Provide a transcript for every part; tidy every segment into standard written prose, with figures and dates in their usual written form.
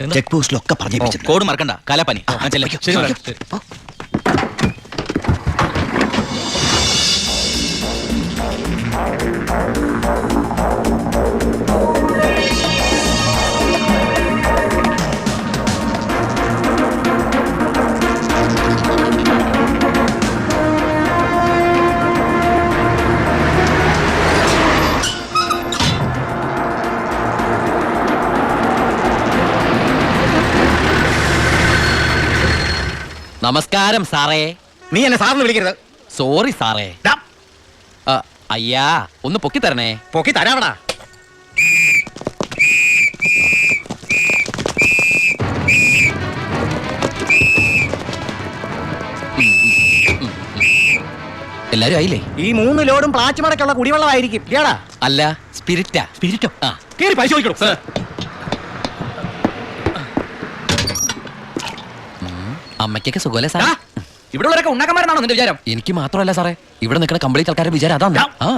Check പോസ്റ്റിലൊക്കെ പറഞ്ഞു code മറക്കണ്ട കാലാപ്പനി. നമസ്കാരം സാറേ. നീ എന്നെ സാറിന് വിളിക്കരുത്. സോറി സാറേ. അയ്യാ ഒന്ന് പൊക്കി തരണേ. പൊക്കി തരാവടാ. എല്ലാരും ആയില്ലേ? ഈ 3 ലോഡും പ്ലാച്ചിമടക്കുള്ള കുടിവെള്ളമായിരിക്കും. ഇയാടാ അല്ല, സ്പിരിറ്റാ. സ്പിരിറ്റോ? ആ കേറി പരിശോധിക്കണം. അമ്മയ്ക്കൊക്കെ സുഖമല്ലേ സാറേ? ഇവിടെ ഉള്ളവരൊക്കെ ഉണ്ടാക്കന്മാരാണോ നിന്റെ വിചാരം? എനിക്ക് മാത്രമല്ല സാറേ, ഇവിടെ നിൽക്കുന്ന കംപ്ലീറ്റ് ആൾക്കാരുടെ വിചാരം അതാണ്. ആ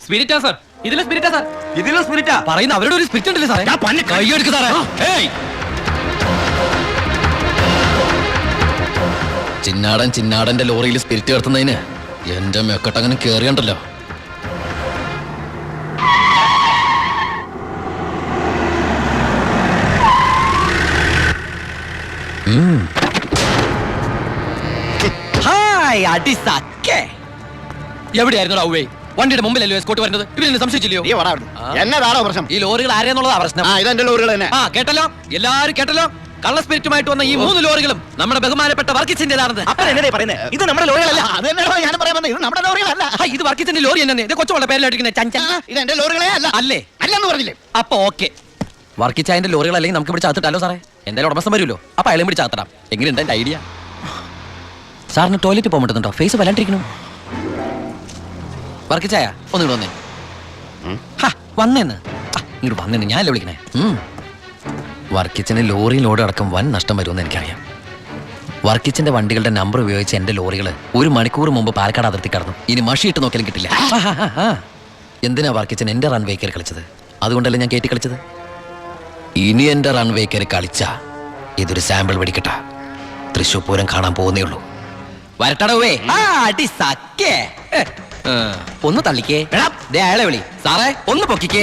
സ്പിരിറ്റാ സാർ. ഇതിലും സ്പിരിറ്റാ സാർ. ഇതിലും സ്പിരിറ്റാ. പറയുന്ന അവരുടെ ഒരു സ്പിരിറ്റ് ഉണ്ടല്ലേ സാറേ? കൈയ്യെടുക്ക് സാറേ. ചിന്നാടന്റെ ലോറിയിൽ സ്പിരിറ്റ് കടത്തുന്നതിന് എന്റെ മെക്കട്ടങ്ങനെ കേറിയണ്ടല്ലോ. എവിടെയായിരുന്നു ഔവേ? വണ്ടിയുടെ മുമ്പിലല്ലോ എസ്കോട്ട് വരുന്നത്. ഇവരെന്നെ സംശയിച്ചില്ലയോ? എന്നതാണോ പ്രശ്നം? ഈ ലോറികൾ ആരെന്നുള്ളതാ പ്രശ്നം. ഇതെന്റെ ലോറികൾ തന്നെ. കേട്ടല്ലോ, എല്ലാരും കേട്ടല്ലോ. കള്ള സ്പിരിറ്റുമായിട്ട് വന്ന ഈ 3 ലോറികളും നമ്മുടെ ബഹുമാനപ്പെട്ട വർക്കിച്ചിന്റേതാണെന്ന്. ഇത് നമ്മുടെ ലോറികളല്ല. ഞാൻ പറയാൻ ഇത് നമ്മുടെ ലോറികളല്ല. ഇത് വർക്കിച്ചിന്റെ ലോറി തന്നെ. ഇത് കൊച്ചുള്ള പേരിലായിരിക്കുന്ന ചഞ്ചൽ. ഇത് എന്റെ ലോറികളെ അല്ല. അല്ലേ? അല്ലെന്ന് പറഞ്ഞില്ലേ? അപ്പൊ ഓക്കെ, വർക്കിച്ചായന്റെ ലോറികൾ അല്ലെങ്കിൽ നമുക്ക് ഇവിടെ ചാത്തിട്ടാലോ സാറേ? എന്തായാലും ഉടമസ്ഥൻ വരുമല്ലോ, അപ്പൊ അയാളെയും പിടിച്ച് ചാത്തടാം. എങ്ങനെയുണ്ട് എന്റെ ഐഡിയ? സാറിന് ടോയ്ലറ്റ് പോകാൻ പറ്റുന്നുണ്ടോ? ഫേസ് വല്ലാണ്ടിരിക്കണം. വർക്കിച്ചായ ഒന്ന് ഇങ്ങോട്ട് വന്നേന്ന്. ഇങ്ങോട്ട് വന്നേന്ന് ഞാനല്ലേ വിളിക്കണേ. വർക്കിച്ചിന് ലോറി ലോഡ് അടക്കം വൻ നഷ്ടം വരുമെന്ന് എനിക്കറിയാം. വർക്കിച്ചിന്റെ വണ്ടികളുടെ നമ്പർ ഉപയോഗിച്ച് എന്റെ ലോറികൾ 1 മണിക്കൂർ മുമ്പ് പാലക്കാട് അതിർത്തി കടന്നു. ഇനി മഷിയിട്ട് നോക്കിയാലും കിട്ടില്ല. എന്തിനാ വർക്കിച്ചൻ എന്റെ റൺവേ കയറി കളിച്ചത്? അതുകൊണ്ടല്ലേ ഞാൻ കയറ്റി കളിച്ചത്. ഇനി എന്റെ റൺവേ കയറി കളിച്ച ഇതൊരു സാമ്പിൾ വെടിക്കട്ട. തൃശ്ശൂർ പൂരം കാണാൻ പോകുന്നേ ഉള്ളൂ. വരട്ടടവേ. ഒന്ന് തള്ളിക്കേ. അയാളെ വിളി സാറേ, ഒന്ന് പൊക്കിക്കേ.